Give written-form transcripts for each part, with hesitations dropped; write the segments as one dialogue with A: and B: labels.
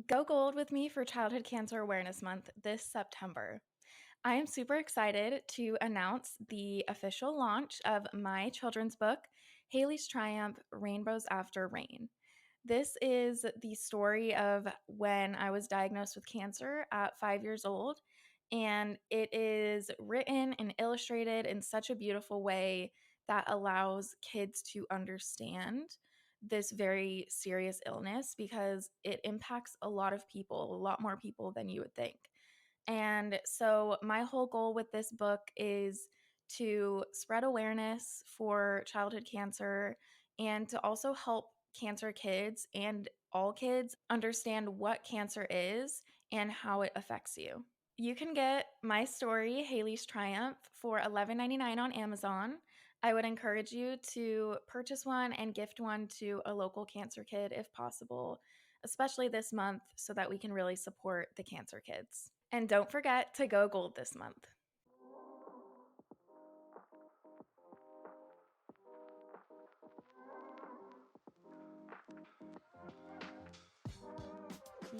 A: Go gold with me for Childhood Cancer Awareness Month this September. I am super excited to announce the official launch of my children's book, Haley's Triumph: Rainbows After Rain. This is the story of when I was diagnosed with cancer at 5 years old, and it is written and illustrated in such a beautiful way that allows kids to understand this very serious illness because it impacts a lot of people, a lot more people than you would think. And so, my whole goal with this book is to spread awareness for childhood cancer and to also help cancer kids and all kids understand what cancer is and how it affects you. You can get my story, Haley's Triumph, for $11.99 on Amazon. I would encourage you to purchase one and gift one to a local cancer kid if possible, especially this month so that we can really support the cancer kids. And don't forget to go gold this month.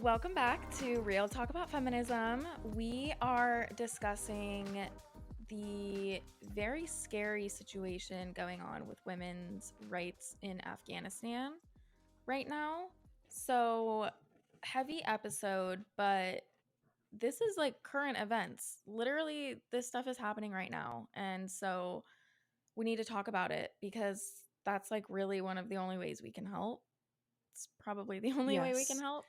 A: Welcome back to Real Talk About Feminism. We are discussing the very scary situation going on with women's rights in Afghanistan right now. So, heavy episode, but this is like current events. Literally, this stuff is happening right now. And so we need to talk about it because that's like really one of the only ways we can help. It's probably the only way we can help.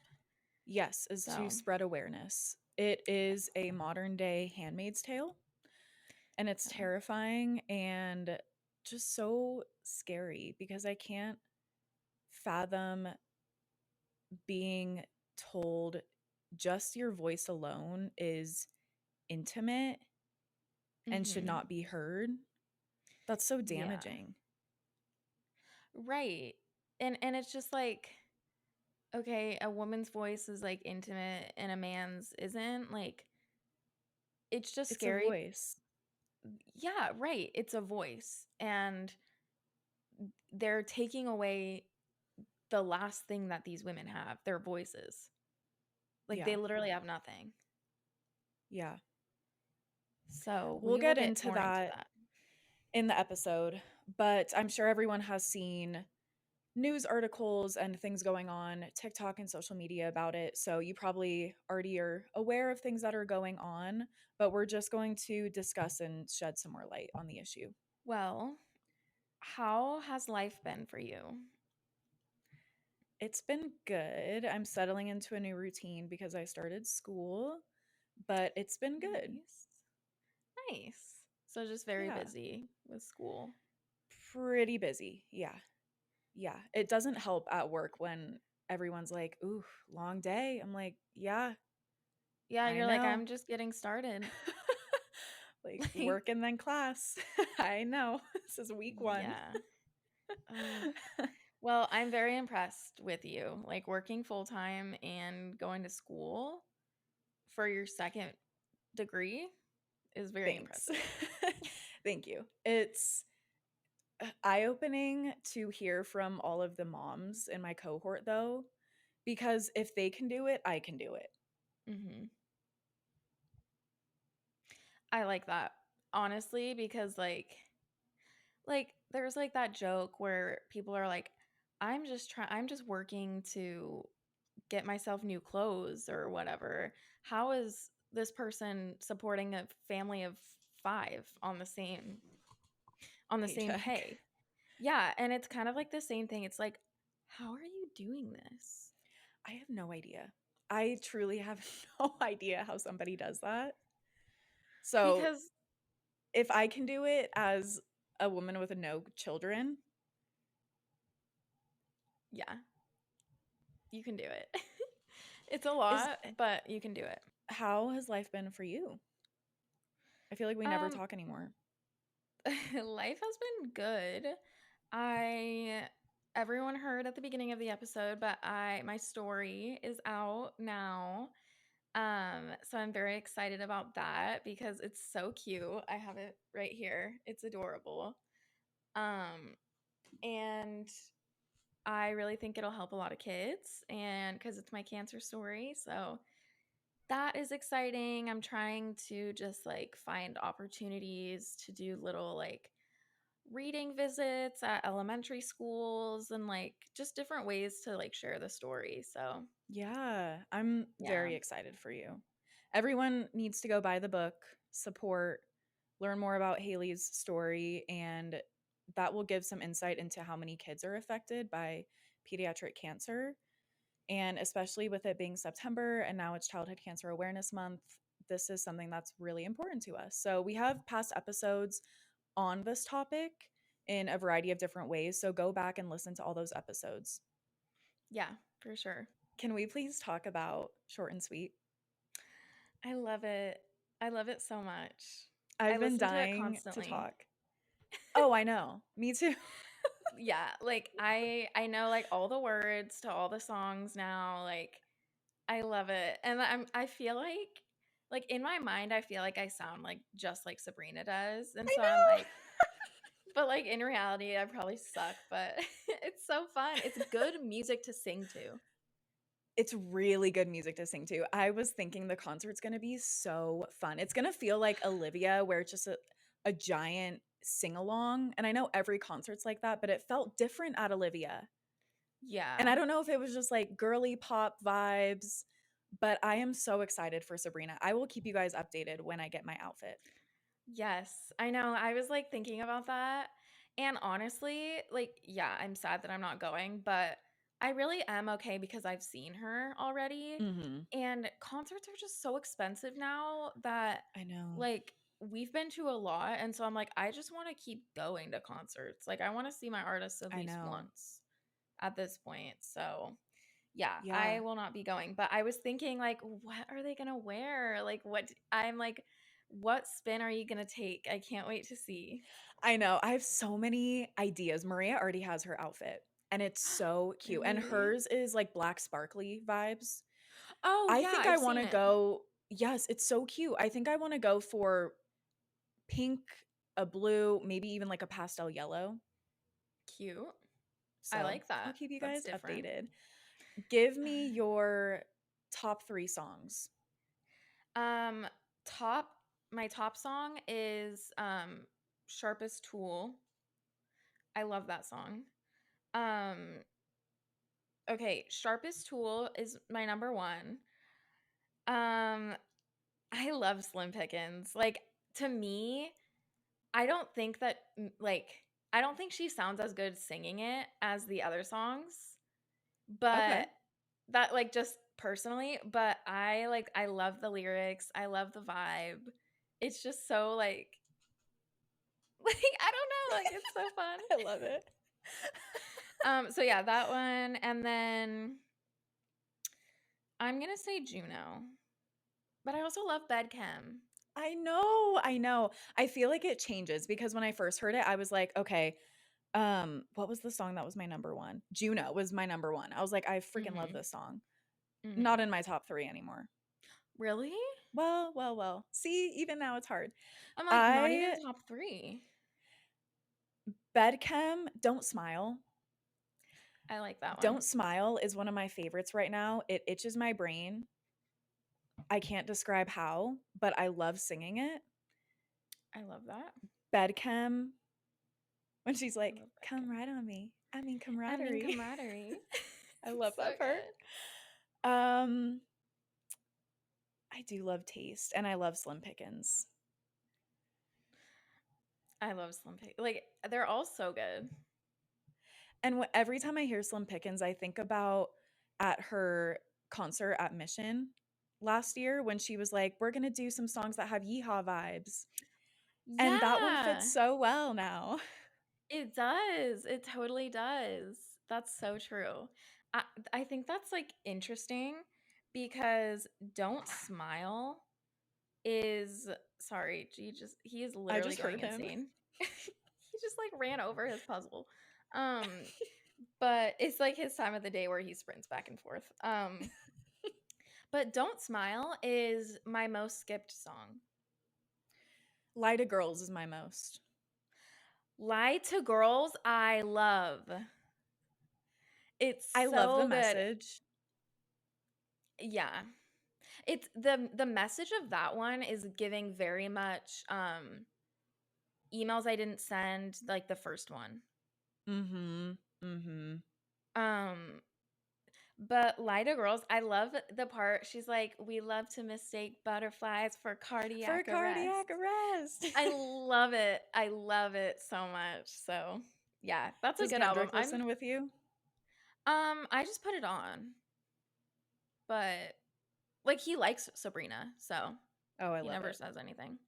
B: Yes, is to spread awareness. It is a modern day Handmaid's Tale, and it's terrifying and just so scary because I can't fathom being told just your voice alone is intimate and should not be heard. That's so damaging.
A: Yeah. Right. And it's just like, okay, a woman's voice is like intimate and a man's isn't. Like, it's just scary.
B: It's a voice.
A: Yeah, right. It's a voice. And they're taking away the last thing that these women have, their voices. Like, they literally have nothing.
B: Yeah.
A: So
B: We'll get into that in the episode, but I'm sure everyone has seen news articles and things going on TikTok and social media about it. So you probably already are aware of things that are going on, but we're just going to discuss and shed some more light on the issue.
A: Well, how has life been for you?
B: It's been good. I'm settling into a new routine because I started school, but it's been good.
A: Nice. So just very busy with school.
B: Pretty busy. Yeah. Yeah. It doesn't help at work when everyone's like, ooh, long day. I'm like, yeah.
A: Yeah, you're like, I'm just getting started.
B: Like work and then class. I know. This is week 1.
A: Yeah. Well, I'm very impressed with you. Like working full time and going to school for your second degree is very impressive.
B: Thank you. It's eye-opening to hear from all of the moms in my cohort, though, because if they can do it, I can do it.
A: Mm-hmm. I like that, honestly, because like there's like that joke where people are like, I'm just working to get myself new clothes or whatever. How is this person supporting a family of 5 on the same pay? Yeah, and it's kind of like the same thing. It's like, how are you doing this?
B: I have no idea. I truly have no idea how somebody does that. So
A: Because
B: if I can do it as a woman with no children,
A: yeah, you can do it. It's a lot, but you can do it.
B: How has life been for you? I feel like we never talk anymore.
A: Life has been good. Everyone heard at the beginning of the episode, but my story is out now. So I'm very excited about that because it's so cute. I have it right here. It's adorable. And I really think it'll help a lot of kids, and because it's my cancer story. So that is exciting. I'm trying to just like find opportunities to do little like reading visits at elementary schools and like just different ways to like share the story. So,
B: Yeah, I'm
A: yeah.
B: very excited for you. Everyone needs to go buy the book, support, learn more about Haley's story, and that will give some insight into how many kids are affected by pediatric cancer. And especially with it being September and now it's Childhood Cancer Awareness Month, this is something that's really important to us. So we have past episodes on this topic in a variety of different ways. So go back and listen to all those episodes.
A: Yeah, for sure.
B: Can we please talk about Short and Sweet?
A: I love it. I love it so much. I
B: I've been
A: listen to it
B: dying to
A: constantly.
B: talk. Oh, I know. Me too.
A: Yeah, like I know like all the words to all the songs now. Like I love it. And I feel like in my mind I feel like I sound like just like Sabrina does. And
B: I
A: so I'm
B: know.
A: like, but like in reality I probably suck, but it's so fun. It's good music to sing to.
B: It's really good music to sing to. I was thinking the concert's going to be so fun. It's going to feel like Olivia, where it's just a giant sing along. And I know every concert's like that, but it felt different at Olivia. And
A: Yeah.
B: I don't know if it was just like girly pop vibes, but I am so excited for Sabrina. I will keep you guys updated when I get my outfit.
A: Yes, I know. I was like thinking about that. And honestly, like, yeah, I'm sad that I'm not going, but I really am okay because I've seen her already.
B: Mm-hmm.
A: And concerts are just so expensive now that,
B: I know.
A: like, we've been to a lot. And so I'm like, I just want to keep going to concerts. Like, I want to see my artists at
B: I
A: least
B: know.
A: once at this point. So, yeah, I
B: Yeah.
A: will not be going. But I was thinking, like, what are they gonna wear? Like, I'm like, what spin are you gonna take? I can't wait to see.
B: I know. I have so many ideas. Maria already has her outfit and it's so cute. And
A: Really?
B: hers is like black sparkly vibes.
A: Oh
B: I
A: yeah,
B: think I
A: I've
B: want
A: seen
B: to
A: it.
B: go. Yes, it's so cute. I think I want to go for pink, a blue, maybe even like a pastel yellow.
A: Cute. I
B: So
A: like
B: I'll
A: that.
B: keep you
A: That's
B: guys
A: different.
B: updated. Give me your top 3 songs.
A: Um, top my top song is Sharpest Tool. I love that song. Um, okay, Sharpest Tool is my number one. Um, I love Slim Pickens. Like to me, I don't think that like I don't think she sounds as good singing it as the other songs,
B: Okay.
A: but that like just personally, but I love the lyrics. I love the vibe. It's just so like like I don't know, like it's so fun.
B: I love it.
A: So yeah, that one and then I'm going to say Juno. But I also love Bedchem.
B: I know. I know. I feel like it changes because when I first heard it, I was like, okay, what was the song that was my number one? Juno was my number one. I was like, I freaking love
A: Mhm.
B: this song. Not
A: Mhm.
B: in my top 3 anymore.
A: Really?
B: Well, well, well. See, even now it's hard.
A: I'm like not even
B: I
A: top 3.
B: Bedchem, Don't Smile.
A: I like that one.
B: Don't Smile is one of my favorites right now. It itches my brain. I can't describe how, but I love singing it.
A: I love that.
B: Bedchem, when she's
A: I
B: like,
A: love
B: come
A: Bedchem.
B: right on me. I mean
A: I mean
B: camaraderie.
A: camaraderie.
B: I love
A: So
B: that part.
A: good.
B: Um, I do love Taste and I love Slim Pickens.
A: I love Slim Pickens. Like they're all so good.
B: And every time I hear Slim Pickens, I think about at her concert at Mission last year when she was like, we're going to do some songs that have yeehaw vibes. And that one
A: Yeah.
B: fits so well now.
A: It does. It totally does. That's so true. I I think that's like interesting because Don't Smile is sorry, he is
B: I
A: literally
B: just heard
A: going
B: him.
A: insane. He just like ran over his puzzle. Um but it's like his time of the day where he sprints back and forth. But Don't Smile is my most skipped song.
B: Lie to Girls is my most.
A: Lie to Girls I love. It's
B: I love the
A: so good.
B: message.
A: Yeah. It's the message of that one is giving very much emails I didn't send, like the first one.
B: Mhm. Mhm.
A: Um but Lida Girls, I love the part she's like, "We love to mistake butterflies for
B: For
A: cardiac arrest."
B: cardiac arrest.
A: I love it. I love it so much. So, yeah, that's a
B: Does
A: good album.
B: Kendrick listen with you?
A: I just put it on, but like he likes Sabrina, so
B: Oh, I
A: he
B: love
A: never
B: it.
A: says anything.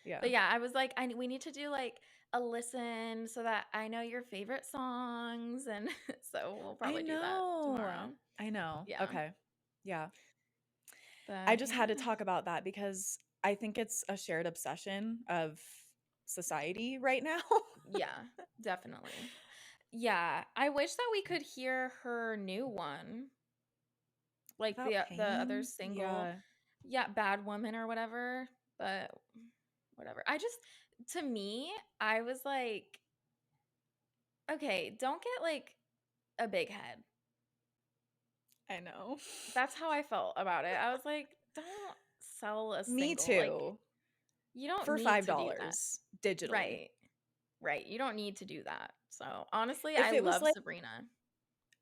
B: Yeah.
A: But yeah, I was like, we need to do like a listen so that I know your favorite songs, and so we'll
B: I
A: probably do that
B: know.
A: tomorrow.
B: I know.
A: Yeah,
B: Okay. Yeah. I
A: but
B: just had to
A: yeah,
B: talk about that because I think it's a shared obsession of society right now.
A: yeah, definitely. Yeah, I wish that we could hear her new one, like
B: Without
A: the other
B: pain.
A: single,
B: Yeah.
A: yeah, Bad Woman or whatever. But whatever. To me, I was like, okay, don't get like a big head.
B: I know.
A: That's how I felt about it. I was like, don't sell a
B: Me
A: single. Like,
B: too.
A: you don't
B: For
A: need to do that.
B: $5 digitally.
A: Right. Right. You don't need to do that. So, honestly, I
B: If it was
A: love
B: like
A: Sabrina.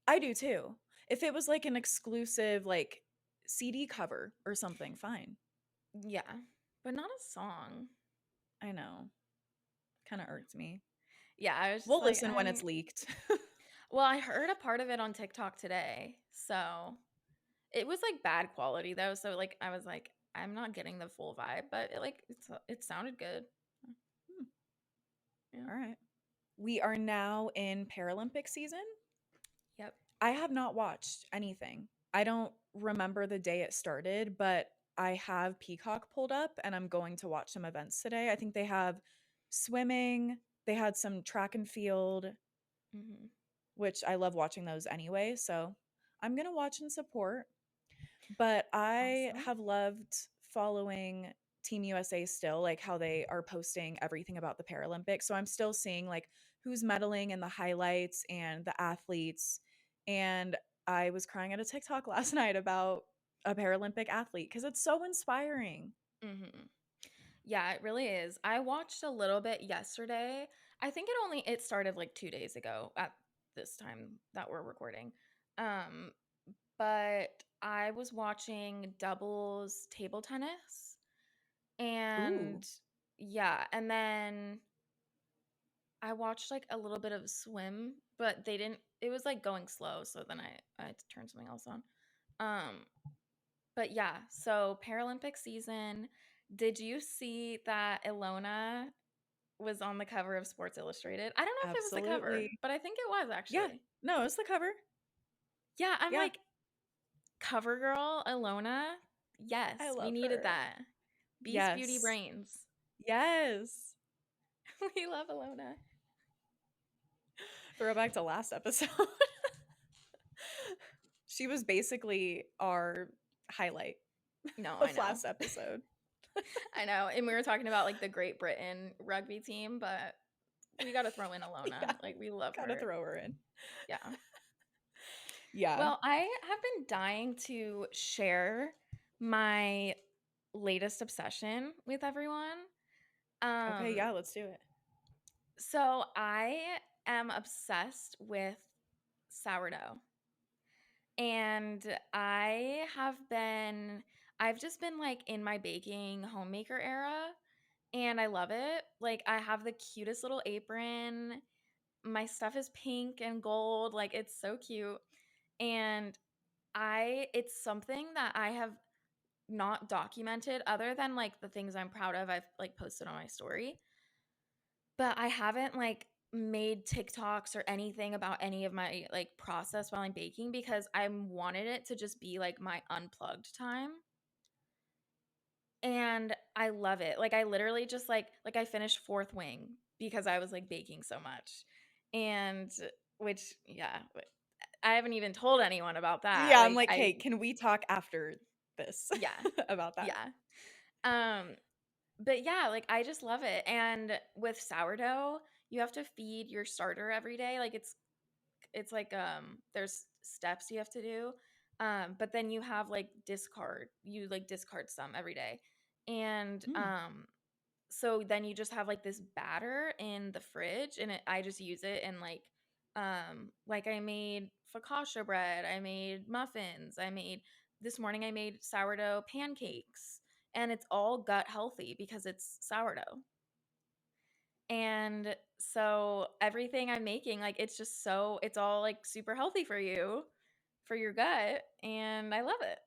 B: I do too. If it was like an exclusive like CD cover or something, fine.
A: Yeah. But not a song.
B: I know. Kind of irks me.
A: Yeah, I was just
B: We'll
A: like,
B: listen when it's leaked.
A: well, I heard a part of it on TikTok today. So, it was like bad quality though. So, like, I was like, I'm not getting the full vibe, but it sounded good.
B: Hmm,
A: Yeah.
B: all right. We are now in Paralympic season.
A: Yep.
B: I have not watched anything. I don't remember the day it started, but I have Peacock pulled up and I'm going to watch some events today. I think they have swimming, they had some track and field,
A: Hmm.
B: which I love watching those anyway. So I'm going to watch and support. But I
A: Awesome.
B: have loved following Team USA still, like how they are posting everything about the Paralympics. So I'm still seeing like who's medaling and the highlights and the athletes. And I was crying at a TikTok last night about a Paralympic athlete because it's so inspiring.
A: Hmm. Yeah, it really is. I watched a little bit yesterday. I think it started like 2 days ago at this time that we're recording. Um, but I was watching doubles table tennis,
B: Ooh,
A: and yeah, and then I watched like a little bit of swim, but they didn't it was like going slow, so then I had to turn something else on. Um, but yeah, so Paralympic season, did you see that Ilona was on the cover of Sports Illustrated? I don't know if it was the cover,
B: absolutely.
A: but I think it was
B: Yeah.
A: actually.
B: No, it's the cover.
A: Yeah, I'm
B: Yeah.
A: like, cover girl, Ilona.
B: I
A: Yes, we
B: love
A: needed
B: her.
A: that. Beast Beauty
B: Yes.
A: Brains.
B: Yes.
A: We love Ilona.
B: Throwback to last episode. She was basically our highlight
A: No, I
B: of
A: know.
B: last episode.
A: I know. And we were talking about like the Great Britain rugby team, but we got to throw in Ilona.
B: Yeah,
A: Like, we love
B: gotta
A: her.
B: throw her in.
A: Yeah.
B: Yeah.
A: Well, I have been dying to share my latest obsession with everyone.
B: Okay,
A: Um,
B: yeah, let's do it.
A: so I am obsessed with sourdough. And I've just been like in my baking homemaker era, and I love it. Like, I have the cutest little apron. My stuff is pink and gold. Like, it's so cute. And it's something that I have not documented other than like the things I'm proud of. I've like posted on my story, but I haven't like made TikToks or anything about any of my like process while I'm baking because I wanted it to just be like my unplugged time. And I love it. Like, I literally just like I finished fourth wing because I was like baking so much. And which, yeah, I haven't even told anyone about that.
B: Yeah, I'm
A: Like,
B: like, hey, can we talk after this
A: yeah,
B: about that?
A: yeah. Um, but yeah, like, I just love it. And with sourdough, you have to feed your starter every day. Like, it's like there's steps you have to do. But then you have like discard some every day. And
B: Mm.
A: so then you just have like this batter in the fridge, and I just use it and like I made focaccia bread, I made muffins, this morning I made sourdough pancakes, and it's all gut healthy because it's sourdough. And so everything I'm making, like it's all like super healthy for you, for your gut, and I love it.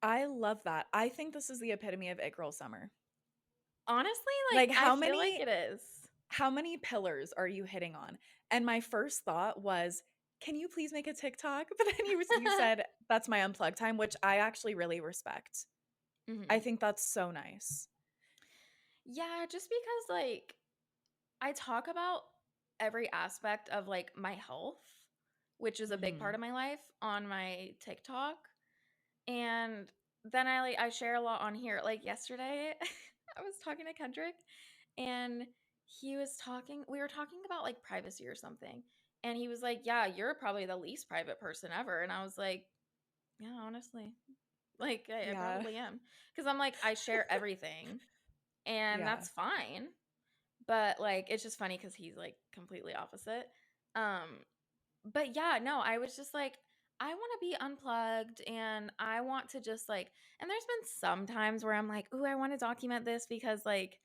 B: I love that. I think this is the epitome of it girl summer.
A: Honestly, like
B: Like
A: I feel like it is.
B: how many pillars are you hitting on? And my first thought was, can you please make a TikTok? But then you said that's my unplugged time, which I actually really respect. I
A: Mhm.
B: think that's so nice.
A: Yeah, just because like I talk about every aspect of like my health, which is a big part
B: Mhm.
A: of my life, on my TikTok. And then I share a lot on here. Like yesterday, I was talking to Kendrick, and we were talking about like privacy or something. And he was like, "Yeah, you're probably the least private person ever." And I was like, "Yeah, honestly." Like I
B: Yeah.
A: probably am. Cuz I'm like I share everything, and
B: Yeah.
A: that's fine. But like it's just funny cuz he's like completely opposite. Um but yeah, no, I was just like, I want to be unplugged, and I want to just like, and there's been some times where I'm like, ooh, I want to document this because like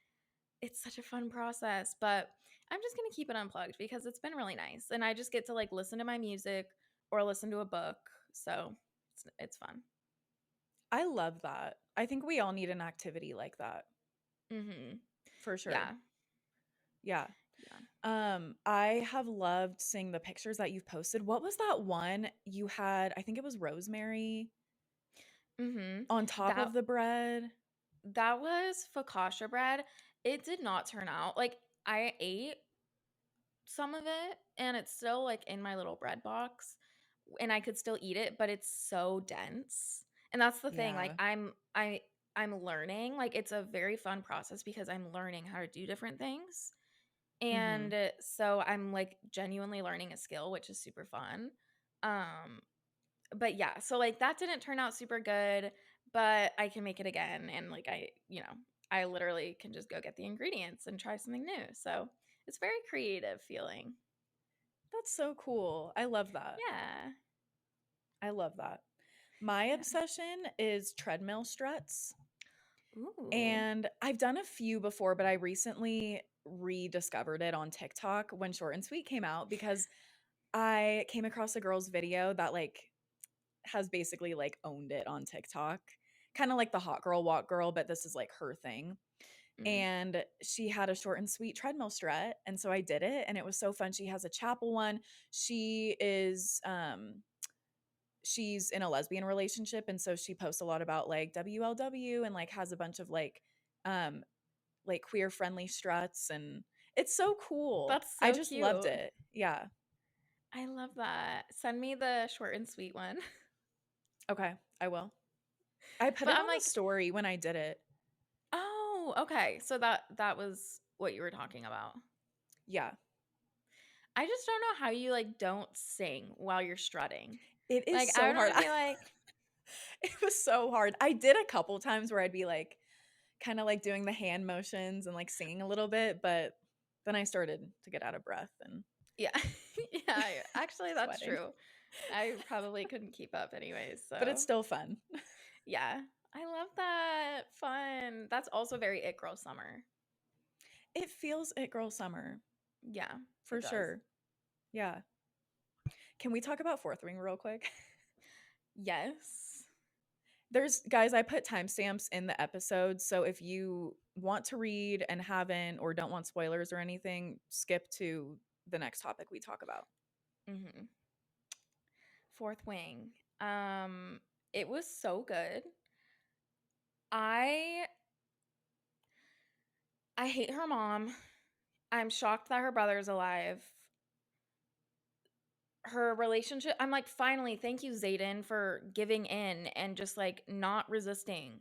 A: it's such a fun process, but I'm just going to keep it unplugged because it's been really nice. And I just get to like listen to my music or listen to a book. So it's fun.
B: I love that. I think we all need an activity like that
A: Mhm.
B: for sure.
A: Yeah.
B: Yeah.
A: Yeah.
B: I have loved seeing the pictures that you've posted. What was that one you had? I think it was rosemary
A: Mhm.
B: on top
A: That
B: of the bread.
A: that was focaccia bread. It did not turn out like I ate some of it, and it's still like in my little bread box, and I could still eat it, but it's so dense. And that's the thing, like
B: Yeah.
A: I'm learning, like it's a very fun process because I'm learning how to do different things.
B: Mhm.
A: And so I'm like genuinely learning a skill, which is super fun. Um but yeah, so like that didn't turn out super good, but I can make it again, and like I literally can just go get the ingredients and try something new. So, it's very creative feeling.
B: That's so cool. I love that.
A: Yeah.
B: I love that. My
A: Yeah.
B: obsession is treadmill struts.
A: Ooh.
B: And I've done a few before, but I recently rediscovered it on TikTok when Short and Sweet came out because I came across a girl's video that like has basically like owned it on TikTok. Kind of like the hot girl walk girl, but this is like her thing.
A: Mm.
B: And she had a short and sweet treadmill strut, and so I did it and it was so fun. She has a chapel one. She is she's in a lesbian relationship, and so she posts a lot about like WLW and like has a bunch of um like queer friendly struts, and it's so cool.
A: That's
B: I
A: so
B: just loved
A: cute.
B: it. Yeah.
A: I love that. Send me the short and sweet one.
B: Okay, I will. I put
A: But
B: it
A: I'm
B: on the
A: like,
B: story when I did it.
A: "Oh, okay. So that was what you were talking about."
B: Yeah.
A: I just don't know how you like don't sing while you're strutting.
B: It is
A: Like I
B: so
A: would
B: hard.
A: only be like,
B: It was so hard. I did a couple times where I'd be like kind of like doing the hand motions and like singing a little bit, but then I started to get out of breath and
A: yeah. Yeah, actually that's
B: sweating.
A: true. I probably couldn't keep up anyways,
B: But it's
A: so
B: still fun.
A: yeah. I love that. Fun. That's also very it girl summer.
B: It feels it girl summer
A: Yeah,
B: for
A: it does.
B: sure. Yeah. Can we talk about Fourth Wing real quick?
A: Yes.
B: There's guys, I put timestamps in the episode, so if you want to read and haven't or don't want spoilers or anything, skip to the next topic we talk about.
A: Mhm. Fourth Wing. Um it was so good. I I hate her mom. I'm shocked that her brother's alive. Her relationship, I'm like, finally, thank you, Zayden, for giving in and just like not resisting.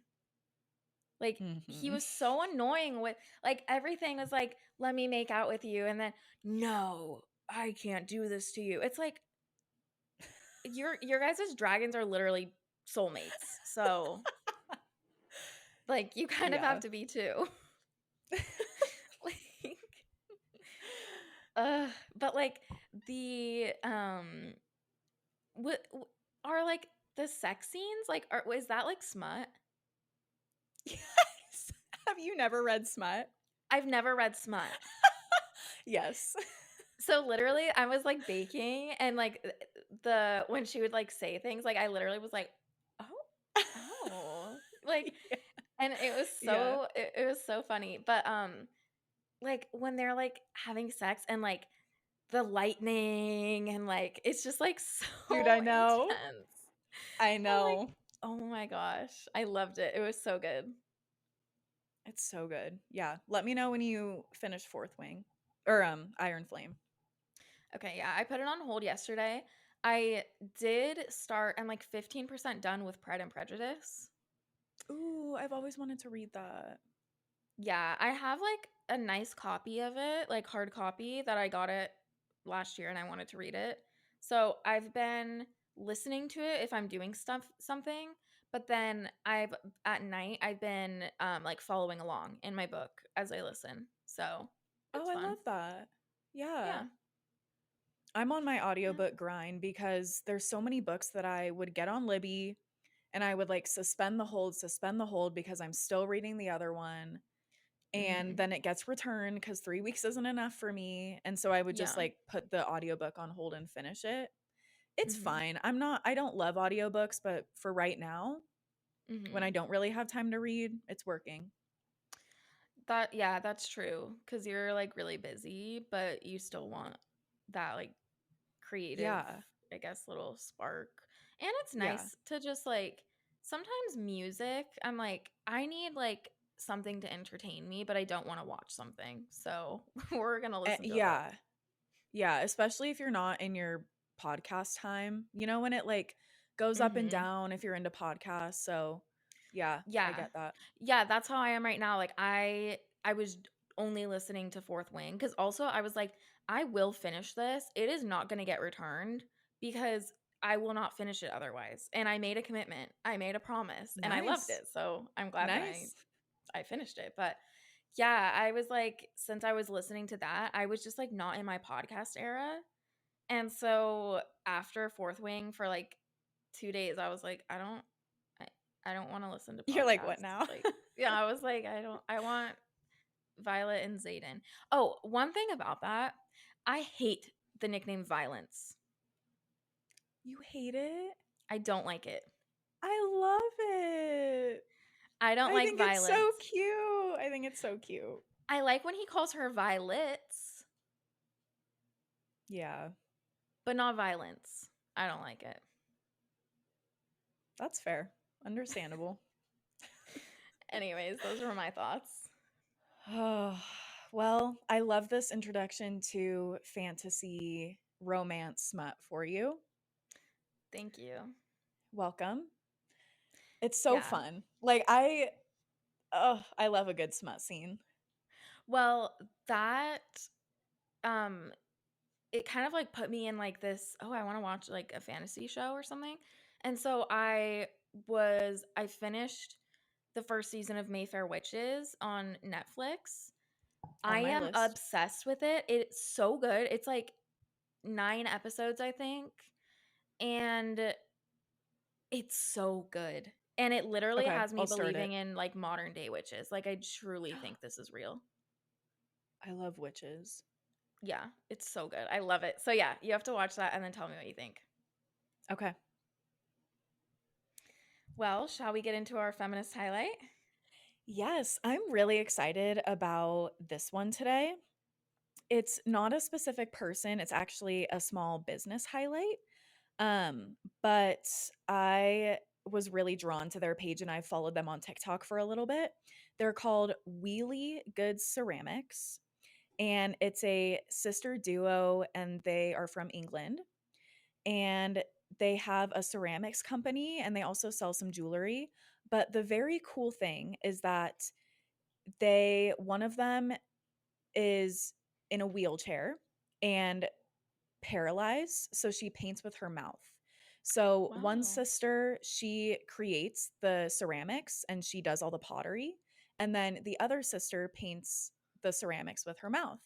A: Like, he
B: Mhm.
A: was so annoying with like everything was like, let me make out with you. And then, no, I can't do this to you. It's like, your guys' dragons are literally soulmates. So, like, you kind of have
B: Yeah.
A: to be too. Like, but like the what are like the sex scenes like is that like smut?
B: Yes. Have you never read smut?
A: I've never read smut.
B: Yes.
A: So literally I was like baking and like the when she would like say things like I literally was like, "Oh, oh." Like
B: Yeah.
A: and it was
B: Yeah.
A: it was so funny. But like when they're like having sex and like the lightning and like it's just like
B: Dude,
A: so
B: I know.
A: intense.
B: I
A: I'm like,
B: know.
A: "Oh my gosh." I loved it. It was so good.
B: It's so good. Yeah. Let me know when you finish Fourth Wing or Iron Flame.
A: Okay, yeah, I put it on hold yesterday. I did start I'm like 15% done with Pride and Prejudice.
B: Ooh, I've always wanted to read that.
A: Yeah, I have like a nice copy of it, like hard copy that I got it last year and I wanted to read it. So I've been listening to it if I'm doing something, but then I've at night I've been like following along in my book as I listen. So
B: Oh,
A: it's
B: I
A: fun.
B: love that. Yeah.
A: Yeah.
B: I'm on my
A: Yeah.
B: audiobook grind because there's so many books that I would get on Libby and I would like suspend the hold because I'm still reading the other one. And
A: Mhm.
B: then it gets returned because 3 weeks isn't enough for me. And so I would just
A: Yeah.
B: like put the audiobook on hold and finish it. It's
A: Mhm.
B: fine. I don't love audiobooks, but for right now, when I
A: Mhm.
B: don't really have time to read, it's working.
A: That yeah, that's true cuz you're like really busy, but you still want that like creative,
B: Yeah.
A: I guess, little spark. And it's
B: Yeah.
A: nice to just like sometimes music, I'm like, I need like something to entertain me, but I don't want to watch something. So we're gonna listen to a book.
B: Yeah. Yeah, especially if you're not in your podcast time. You know, when it like goes up and
A: Hmm.
B: down if you're into podcasts. So, yeah, I
A: Yeah.
B: get that.
A: Yeah, that's how I am right now. Like I was only listening to Fourth Wing cuz also I was like I will finish this. It is not going to get returned because I will not finish it otherwise. And I made a commitment. I made a promise and I loved
B: Nice.
A: it. So I'm glad that
B: Nice.
A: I finished it. But yeah, I was like since I was listening to that, I was just like not in my podcast era. And so after Fourth Wing for like 2 days, I was like I, I don't want to listen to
B: You're like, what
A: podcasts.
B: now?
A: Like, yeah, I was like, I want Violet and Zayden. Oh, one thing about that, I hate the nickname Violence.
B: You hate it?
A: I don't like it.
B: I love it.
A: I don't
B: I
A: like
B: think it's so
A: Violence.
B: cute. I think it's so cute.
A: I like when he calls her Violets,
B: Yeah,
A: but not Violence. I don't like it.
B: that's fair. Understandable.
A: Anyways, those were my thoughts.
B: Oh, well, I love this introduction to fantasy romance smut for you.
A: Thank you.
B: Welcome. It's so
A: Yeah.
B: fun. I love a good smut scene.
A: Well, that um it kind of like put me in like this, oh, I want to watch like a fantasy show or something. And so I finished the first season of Mayfair Witches on Netflix. I
B: On my
A: am
B: list.
A: obsessed with it. It's so good. It's like 9 episodes, I think, and it's so good. And it literally
B: Okay,
A: has me
B: I'll start it.
A: believing in like modern day witches. Like I truly think this is real.
B: I love witches.
A: Yeah, it's so good. I love it. So yeah, you have to watch that and then tell me what you think.
B: Okay.
A: Well, shall we get into our feminist highlight?
B: Yes, I'm really excited about this one today. It's not a specific person, it's actually a small business highlight. But I was really drawn to their page and I followed them on TikTok for a little bit. They're called Wheelie Goods Ceramics, and it's a sister duo, and they are from England. And they have a ceramics company and they also sell some jewelry. But the very cool thing is that one of them is in a wheelchair and paralyzed, so she paints with her mouth. So one
A: Wow.
B: sister, she creates the ceramics and she does all the pottery. And then the other sister paints the ceramics with her mouth.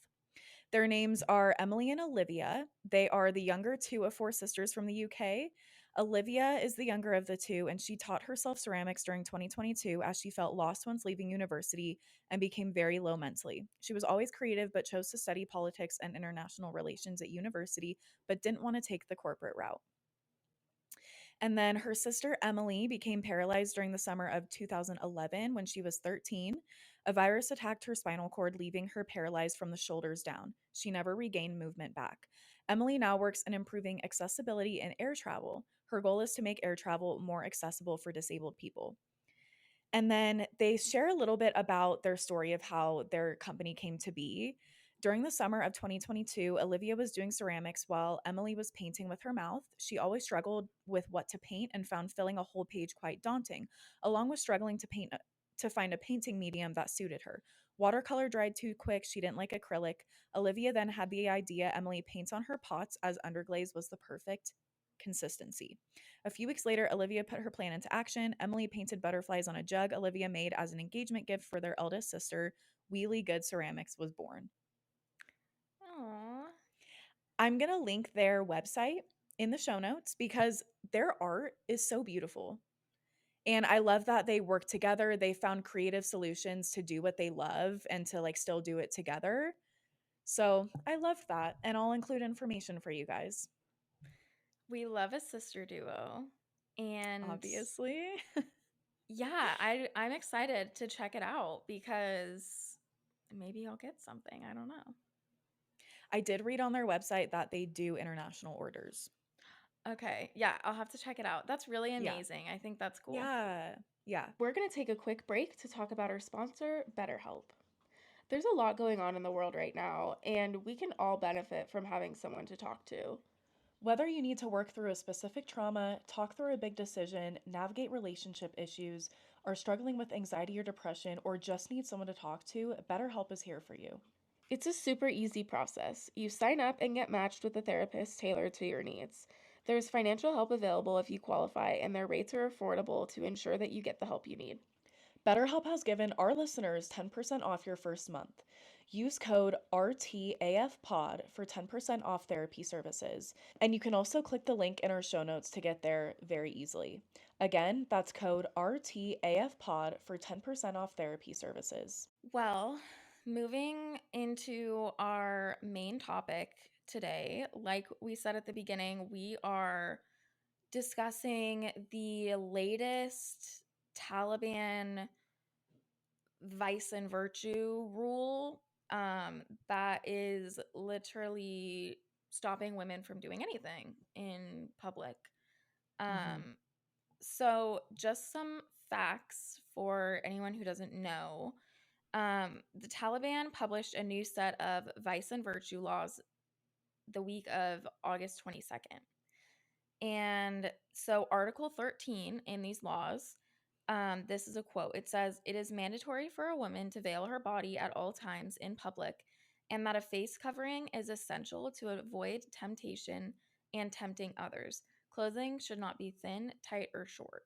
B: Their names are Emily and Olivia. They are the younger two of four sisters from the UK. Olivia is the younger of the two, and she taught herself ceramics during 2022 as she felt lost once leaving university and became very low mentally. She was always creative, but chose to study politics and international relations at university, but didn't want to take the corporate route. And then her sister Emily became paralyzed during the summer of 2011 when she was 13. A virus attacked her spinal cord, leaving her paralyzed from the shoulders down. She never regained movement back. Emily now works in improving accessibility in air travel. Her goal is to make air travel more accessible for disabled people. And then they share a little bit about their story of how their company came to be. During the summer of 2022, Olivia was doing ceramics while Emily was painting with her mouth. She always struggled with what to paint and found filling a whole page quite daunting, along with struggling to find a painting medium that suited her. Watercolor dried too quick. She didn't like acrylic. Olivia then had the idea Emily paints on her pots as underglaze was the perfect consistency. A few weeks later, Olivia put her plan into action. Emily painted butterflies on a jug Olivia made as an engagement gift for their eldest sister. Wheelie Good Ceramics was born.
A: Aw.
B: I'm going to link their website in the show notes because their art is so beautiful. And I love that they work together. They found creative solutions to do what they love and to like still do it together. So I love that. And I'll include information for you guys.
A: We love a sister duo. And
B: Obviously.
A: yeah, I'm excited to check it out because maybe I'll get something. I don't know.
B: I did read on their website that they do international orders.
A: Okay. Yeah, I'll have to check it out. That's really
B: Yeah.
A: amazing. I think that's cool.
B: Yeah. Yeah.
A: We're going to take a quick break to talk about our sponsor, BetterHelp. There's a lot going on in the world right now, and we can all benefit from having someone to talk to.
B: Whether you need to work through a specific trauma, talk through a big decision, navigate relationship issues, are struggling with anxiety or depression, or just need someone to talk to, BetterHelp is here for you.
A: It's a super easy process. You sign up and get matched with a therapist tailored to your needs. There's financial help available if you qualify, and their rates are affordable to ensure that you get the help you need.
B: BetterHelp has given our listeners 10% off your first month. Use code RTAFPOD for 10% off therapy services. And you can also click the link in our show notes to get there very easily. Again, that's code RTAFPOD for 10% off therapy services.
A: Well, moving into our main topic today, like we said at the beginning, we are discussing the latest Taliban vice and virtue rule that is literally stopping women from doing anything in public.
B: Mm-hmm.
A: So, just some facts for anyone who doesn't know. The Taliban published a new set of vice and virtue laws the week of August 22nd. And so, Article 13 in these laws, this is a quote. It says, "It is mandatory for a woman to veil her body at all times in public, and that a face covering is essential to avoid temptation and tempting others. Clothing should not be thin, tight, or short.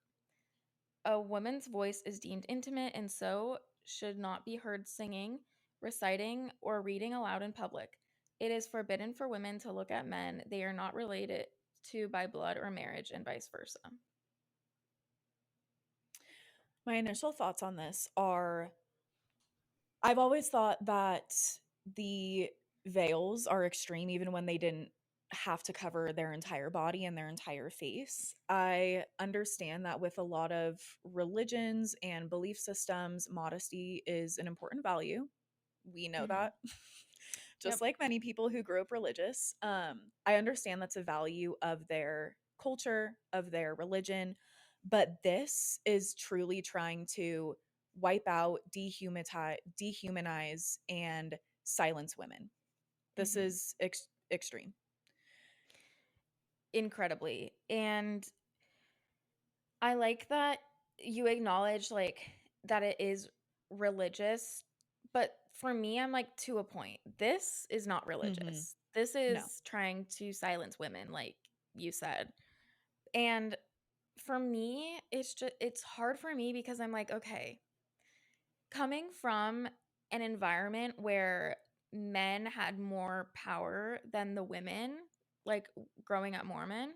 A: A woman's voice is deemed intimate and so should not be heard singing, reciting, or reading aloud in public. It is forbidden for women to look at men they are not related to by blood or marriage, and vice versa."
B: My initial thoughts on this are I've always thought that the veils are extreme even when they didn't have to cover their entire body and their entire face. I understand that with a lot of religions and belief systems, modesty is an important value. We know
A: Mm-hmm.
B: that. Just
A: Yep.
B: like many people who grew up religious, I understand that's a value of their culture, of their religion, but this is truly trying to wipe out, dehumanize, and silence women. This
A: Mm-hmm.
B: is extreme.
A: Incredibly. And I like that you acknowledge like that it is religious, but for me I'm like to a point. This is not
B: Hmm.
A: religious. This
B: No.
A: is trying to silence women like you said. And for me, it's hard for me because I'm like, okay, coming from an environment where men had more power than the women, like growing up Mormon,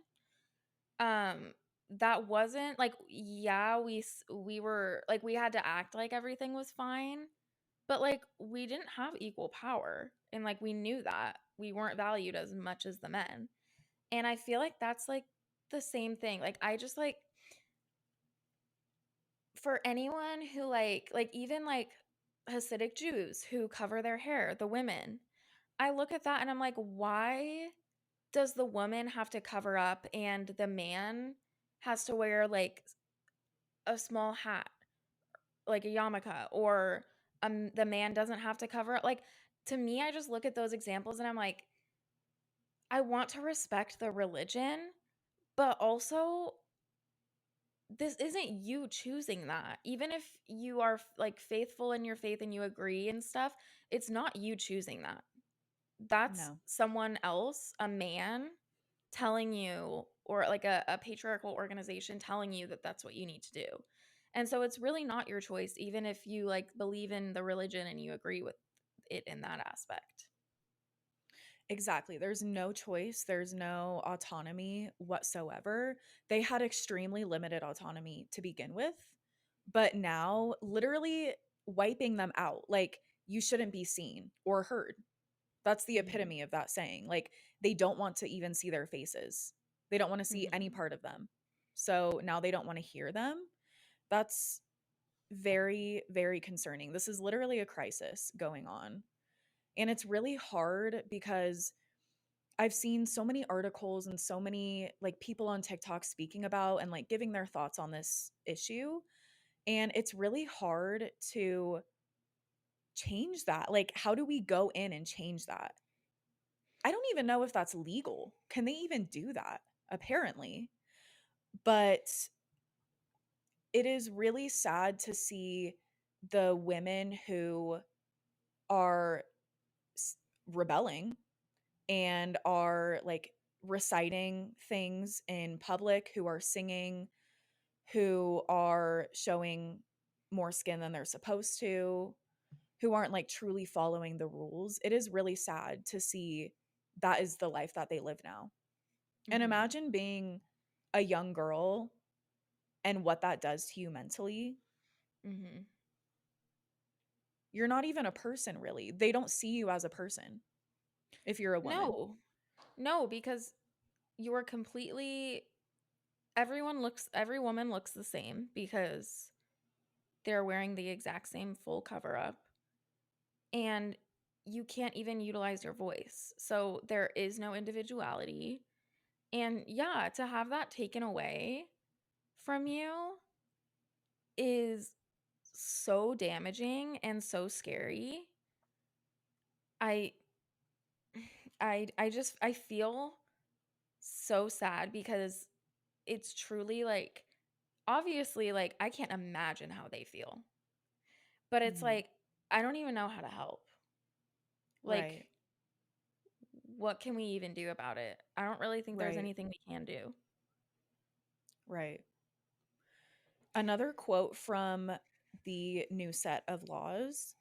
A: um that wasn't like, yeah, we were like, we had to act like everything was fine, but like we didn't have equal power, and like we knew that we weren't valued as much as the men. And I feel like that's like the same thing. Like I just like, for anyone who like even like Hasidic Jews who cover their hair, the women, I look at that and I'm like, why does the woman have to cover up and the man has to wear like a small hat, like a yarmulke, or the man doesn't have to cover it? Like, to me, I just look at those examples and I'm like, I want to respect the religion, but also this isn't you choosing that. Even if you are like faithful in your faith and you agree and stuff, it's not you choosing that. That's
B: No.
A: someone else, a man, telling you, or like a patriarchal organization telling you that that's what you need to do. And so it's really not your choice, even if you like believe in the religion and you agree with it in that aspect.
B: Exactly. There's no choice. There's no autonomy whatsoever. They had extremely limited autonomy to begin with, but now literally wiping them out. Like, you shouldn't be seen or heard. That's the
A: Mhm.
B: epitome of that saying. Like, they don't want to even see their faces. They don't want to see any
A: Mhm.
B: part of them. So now they don't want to hear them. That's very, very concerning. This is literally a crisis going on. And it's really hard because I've seen so many articles and so many like people on TikTok speaking about and like giving their thoughts on this issue. And it's really hard to change that. Like, how do we go in and change that? I don't even know if that's legal. Can they even do that? Apparently. But it is really sad to see the women who are rebelling and are like reciting things in public, who are singing, who are showing more skin than they're supposed to, who aren't like truly following the rules. It is really sad to see that is the life that they live now. And
A: Mhm.
B: imagine being a young girl and what that does to you mentally.
A: Mhm.
B: You're not even a person, really. They don't see you as a person if you're a woman.
A: No. No, because you are completely, every woman looks the same because they're wearing the exact same full cover up, and you can't even utilize your voice. So there is no individuality. And yeah, to have that taken away from you is so damaging and so scary. I I feel so sad because it's truly like, obviously, like I can't imagine how they feel. But it's
B: Mhm.
A: like I don't even know how to help.
B: Right,
A: Like, what can we even do about it? I don't really think there's
B: right,
A: anything we can do.
B: right. Another quote from the new set of laws: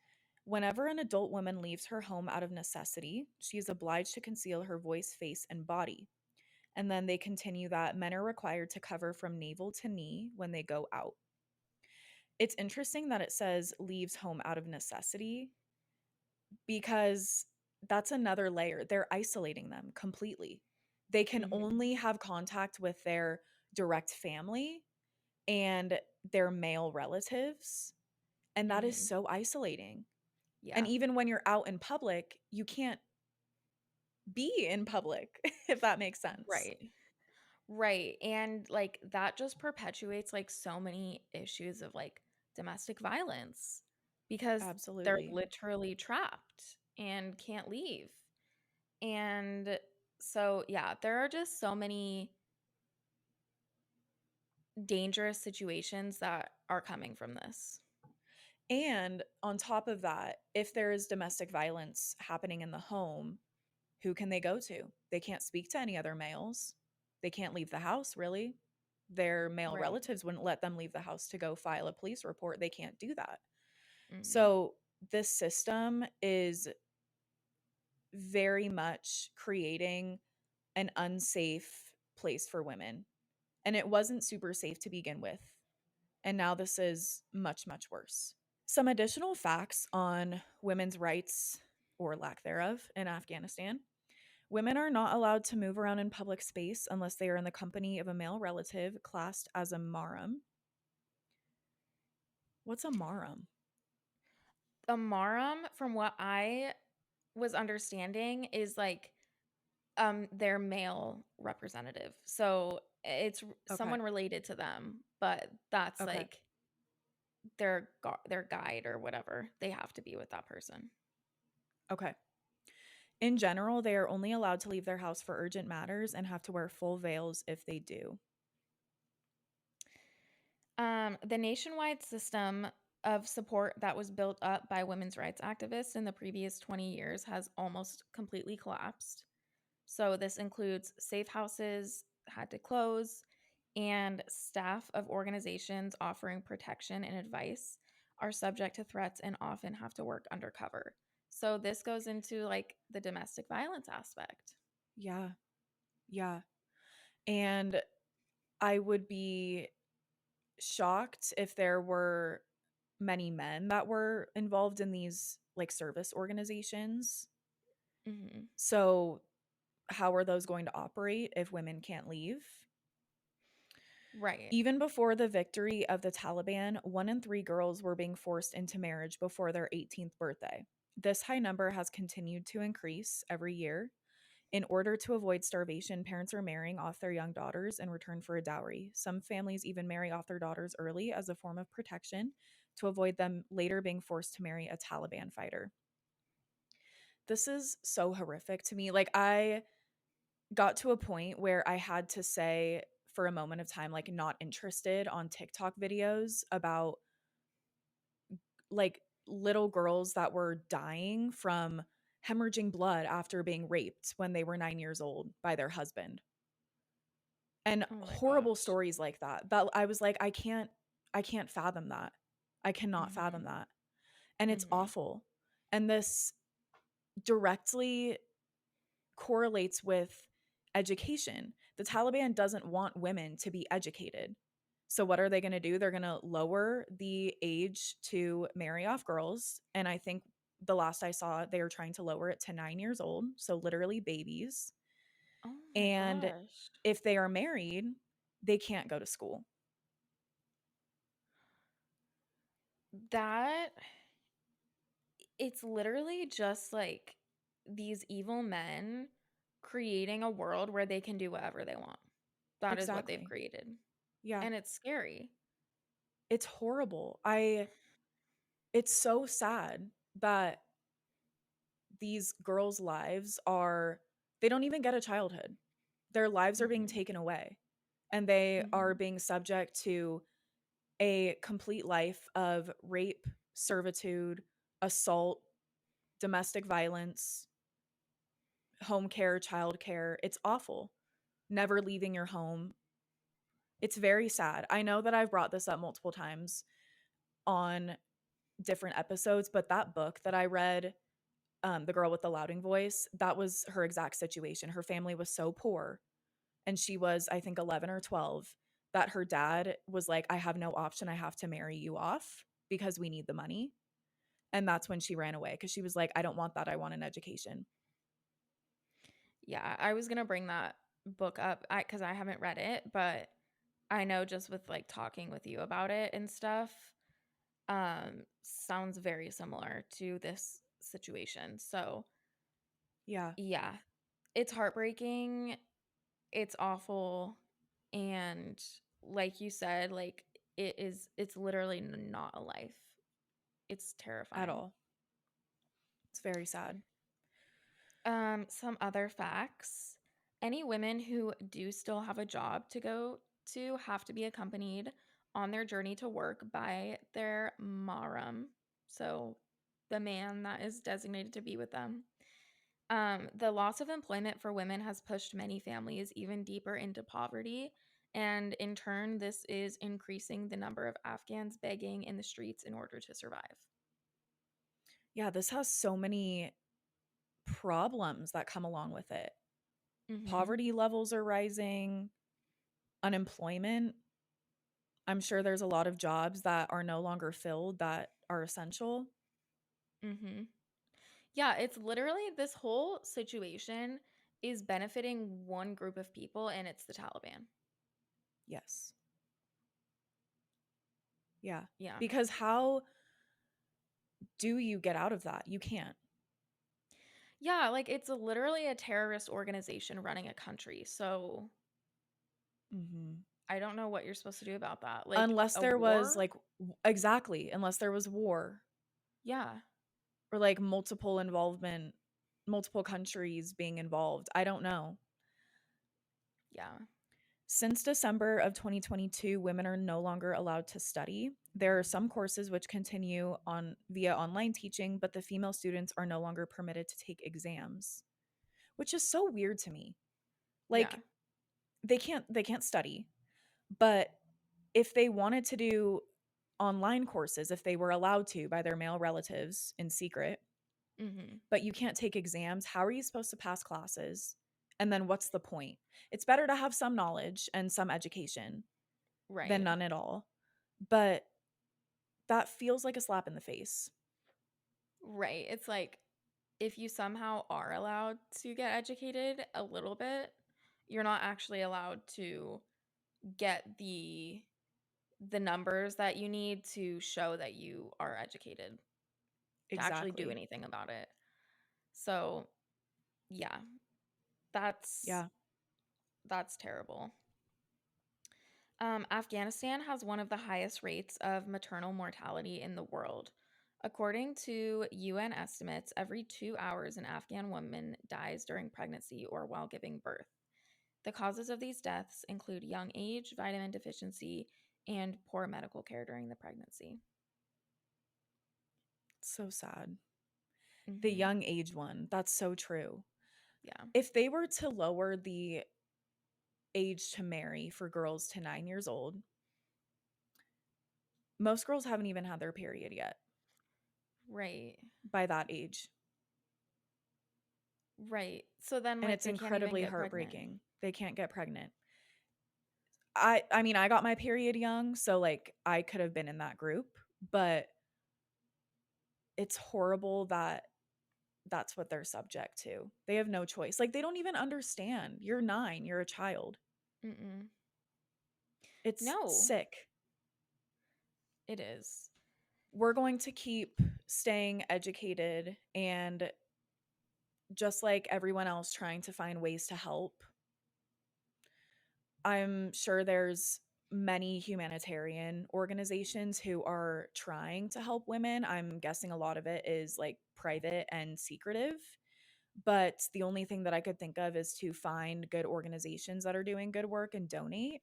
B: whenever an adult woman leaves her home out of necessity, she is obliged to conceal her voice, face, and body. And then they continue that men are required to cover from navel to knee when they go out. It's interesting that it says leaves home out of necessity because that's another layer. They're isolating them completely. They can
A: Mhm.
B: only have contact with their direct family and their male relatives. And that is
A: Mhm.
B: so isolating. And
A: Yeah.
B: even when you're out in public, you can't be in public, if that makes sense.
A: Right. Right. And like that just perpetuates like so many issues of like domestic violence because they're
B: Absolutely.
A: literally trapped and can't leave. And so, yeah, there are just so many dangerous situations that are coming from this.
B: And on top of that, if there is domestic violence happening in the home, who can they go to? They can't speak to any other males. They can't leave the house, really. their male
A: Right.
B: relatives wouldn't let them leave the house to go file a police report. They can't do that.
A: Mm.
B: So this system is very much creating an unsafe place for women. And it wasn't super safe to begin with. And now this is much, much worse. Some additional facts on women's rights or lack thereof in Afghanistan. Women are not allowed to move around in public space unless they are in the company of a male relative classed as a mahram. What's a mahram?
A: A mahram, from what I was understanding, is like their male representative. So it's
B: Okay.
A: someone related to them, but that's
B: Okay.
A: like their guide or whatever. They have to be with that person.
B: Okay. In general, they are only allowed to leave their house for urgent matters and have to wear full veils if they do.
A: The nationwide system of support that was built up by women's rights activists in the previous 20 years has almost completely collapsed. So this includes safe houses had to close, and staff of organizations offering protection and advice are subject to threats and often have to work undercover. So this goes into like the domestic violence aspect.
B: Yeah. Yeah. And I would be shocked if there were many men that were involved in these like service organizations.
A: Hmm.
B: So, how are those going to operate if women can't leave?
A: Right.
B: Even before the victory of the Taliban, 1 in 3 girls were being forced into marriage before their 18th birthday. This high number has continued to increase every year. In order to avoid starvation, parents are marrying off their young daughters in return for a dowry. Some families even marry off their daughters early as a form of protection to avoid them later being forced to marry a Taliban fighter. This is so horrific to me. Like, I got to a point where I had to say, for a moment of time, like, not interested on TikTok videos about like little girls that were dying from hemorrhaging blood after being raped when they were 9 years old by their husband. And
A: Oh my
B: horrible
A: gosh.
B: stories like that. That I was like, I can't fathom that. I cannot fathom
A: Hmm.
B: that. And it's
A: Hmm.
B: awful. And this directly correlates with education. The Taliban doesn't want women to be educated. So what are they going to do? They're going to lower the age to marry off girls. And I think the last I saw, they were trying to lower it to 9 years old. So literally babies.
A: Oh my
B: And
A: gosh.
B: if they are married, they can't go to school.
A: That it's literally just like these evil men creating a world where they can do whatever they want. That is what they've
B: Exactly.
A: created.
B: Yeah.
A: And it's scary.
B: It's horrible. It's so sad that these girls' lives are they don't even get a childhood. Their lives are being
A: Hmm.
B: taken away and they are
A: Hmm.
B: being subject to a complete life of rape, servitude, assault, domestic violence, home care, child care. It's awful. Never leaving your home. It's very sad. I know that I've brought this up multiple times on different episodes, but that book that I read, The Girl with the Louding Voice, that was her exact situation. Her family was so poor, and she was, I think, 11 or 12, that her dad was like, I have no option. I have to marry you off because we need the money. And that's when she ran away because she was like, I don't want that. I want an education.
A: Yeah, I was gonna bring that book up because I haven't read it, but I know just with like talking with you about it and stuff, sounds very similar to this situation. So
B: Yeah,
A: yeah, it's heartbreaking. It's awful. And like you said, like it's literally not a life. It's
B: at
A: terrifying.
B: all. It's very sad.
A: Some other facts. Any women who do still have a job to go to have to be accompanied on their journey to work by their mahram. So the man that is designated to be with them. The loss of employment for women has pushed many families even deeper into poverty And in turn, this is increasing the number of Afghans begging in the streets in order to survive.
B: Yeah, this has so many problems that come along with it.
A: Mm-hmm.
B: Poverty levels are rising, unemployment. I'm sure there's a lot of jobs that are no longer filled that are essential.
A: Mm-hmm. Yeah, it's literally this whole situation is benefiting one group of people, and it's the Taliban.
B: Yes. Yeah.
A: Yeah.
B: Because how do you get out of that? You can't.
A: Yeah, like it's literally a terrorist organization running a country. So
B: Mm-hmm.
A: I don't know what you're supposed to do about that. Like
B: Unless
A: a
B: there was
A: war?
B: like, exactly, unless there was war
A: Yeah.
B: or like multiple involvement, multiple countries being involved. I don't know.
A: Yeah.
B: Since December of 2022, women are no longer allowed to study. There are some courses which continue on via online teaching, but the female students are no longer permitted to take exams, which is so weird to me.
A: Yeah.
B: Like they can't study, but if they wanted to do online courses, if they were allowed to by their male relatives in secret,
A: Mhm.
B: but you can't take exams, how are you supposed to pass classes? And then what's the point? It's better to have some knowledge and some education than
A: Right.
B: none at all. But that feels like a slap in the face.
A: Right. It's like if you somehow are allowed to get educated a little bit, you're not actually allowed to get the numbers that you need to show that you are educated to actually do
B: Exactly.
A: anything about it. So, yeah. That's
B: Yeah.
A: that's terrible. Afghanistan has one of the highest rates of maternal mortality in the world. According to UN estimates, every 2 hours an Afghan woman dies during pregnancy or while giving birth. The causes of these deaths include young age, vitamin deficiency, and poor medical care during the pregnancy.
B: So sad. The
A: Hmm.
B: young age one. That's so true.
A: Yeah.
B: If they were to lower the age to marry for girls to 9 years old, most girls haven't even had their period yet
A: Right.
B: by that age.
A: Right. So then,
B: And
A: like,
B: it's
A: they can't even
B: incredibly
A: get pregnant.
B: heartbreaking. They can't get pregnant. I mean, I got my period young, so like I could have been in that group, but it's horrible that that's what they're subject to. They have no choice. Like they don't even understand. You're 9, you're a child.
A: Mm-mm.
B: It's
A: No,
B: sick.
A: it is.
B: We're going to keep staying educated and just like everyone else trying to find ways to help. I'm sure there's many humanitarian organizations who are trying to help women. I'm guessing a lot of it is like private and secretive. But the only thing that I could think of is to find good organizations that are doing good work and donate,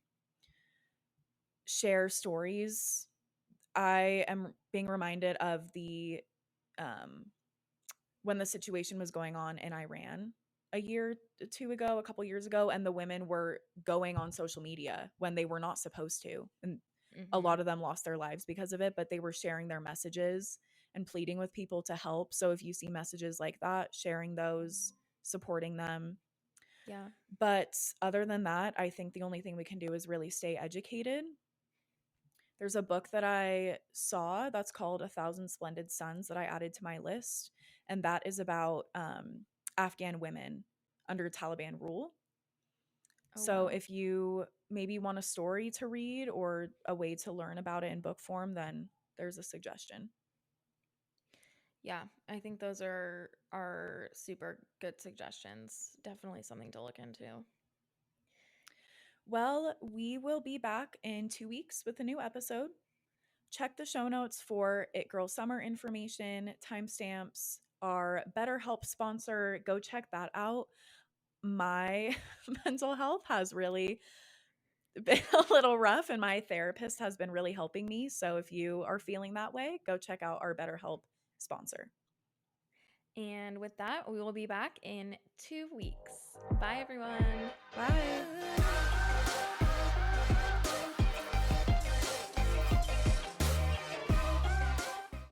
B: share stories. I am being reminded of the um, when the situation was going on in Iran a year or two ago, a couple years ago, and the women were going on social media when they were not supposed to. And a
A: Mm-hmm.
B: lot of them lost their lives because of it, but they were sharing their messages and pleading with people to help. So if you see messages like that, sharing those, supporting them.
A: Yeah.
B: But other than that, I think the only thing we can do is really stay educated. There's a book that I saw that's called A Thousand Splendid Suns that I added to my list, and that is about Afghan women under Taliban rule.
A: Oh,
B: So
A: wow.
B: if you maybe want a story to read or a way to learn about it in book form, then there's a suggestion.
A: Yeah, I think those are super good suggestions. Definitely something to look into.
B: Well, we will be back in 2 weeks with a new episode. Check the show notes for It Girl Summer information, timestamps, our BetterHelp sponsor. Go check that out. My mental health has really been a little rough, and my therapist has been really helping me. So if you are feeling that way, go check out our BetterHelp sponsor.
A: And with that, we will be back in 2 weeks. Bye, everyone.
B: Bye.